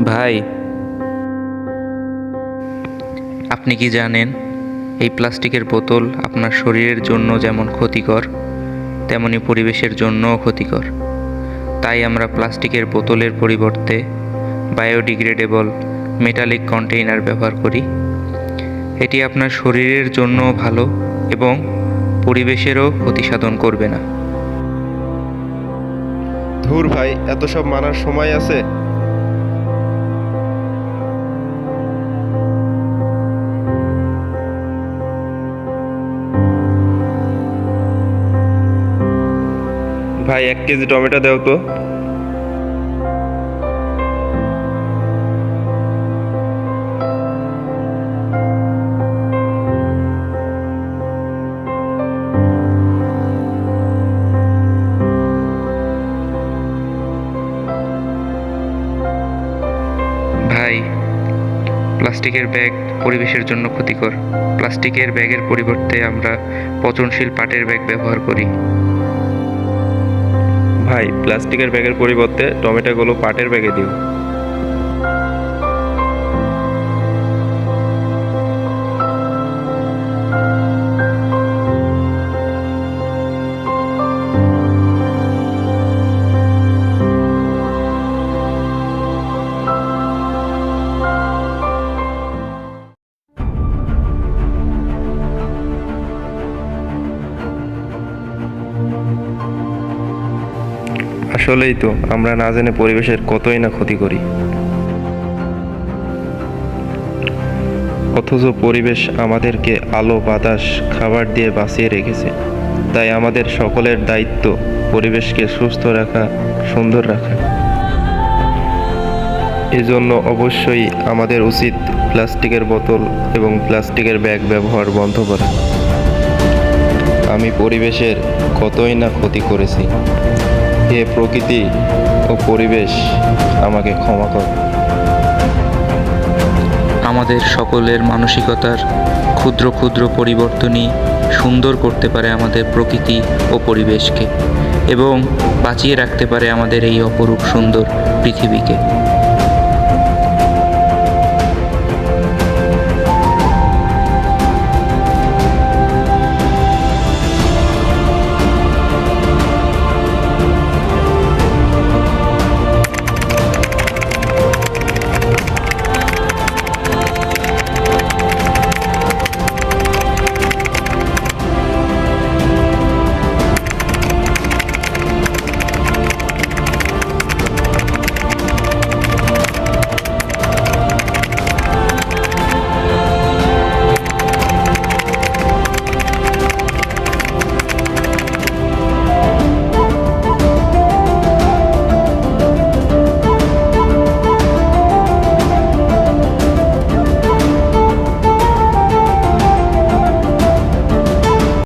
ভাই, আপনি কি জানেন এই প্লাস্টিকের বোতল আপনার শরীরের জন্য যেমন ক্ষতিকর তেমনি পরিবেশের জন্যও ক্ষতিকর। তাই আমরা প্লাস্টিকের বোতলের পরিবর্তে বায়োডিগ্রেডেবল মেটালিক কন্টেইনার ব্যবহার করি। এটি আপনার শরীরের জন্যও ভালো এবং পরিবেশেরও ক্ষতি সাধন করবে না। ধুর ভাই, এত সব মানার সময় আছে? ভাই, 1 কেজি টমেটো দাও তো। ভাই, প্লাস্টিকের ব্যাগ পরিবেশের জন্য ক্ষতিকর। প্লাস্টিকের ব্যাগের পরিবর্তে আমরা পচনশীল পাটের ব্যাগ ব্যবহার করি। ভাই, প্লাস্টিকের ব্যাগের পরিবর্তে টমেটোগুলো পাটের ব্যাগে দিও। আসলেই তো, আমরা না জেনে পরিবেশের কতই না ক্ষতি করি, অথচ পরিবেশ আমাদেরকে আলো, বাতাস, খাবার দিয়ে বাঁচিয়ে রেখেছে। তাই আমাদের সকলের দায়িত্ব পরিবেশকে সুস্থ রাখা, সুন্দর রাখা। এজন্য অবশ্যই আমাদের উচিত প্লাস্টিকের বোতল এবং প্লাস্টিকের ব্যাগ ব্যবহার বন্ধ করা। আমি পরিবেশের কতই না ক্ষতি করেছি। হে প্রকৃতি ও পরিবেশ, আমাকে ক্ষমা কর। আমাদের সকলের মানসিকতার ক্ষুদ্র ক্ষুদ্র পরিবর্তনই সুন্দর করতে পারে আমাদের প্রকৃতি ও পরিবেশকে এবং বাঁচিয়ে রাখতে পারে আমাদের এই অপরূপ সুন্দর পৃথিবীকে।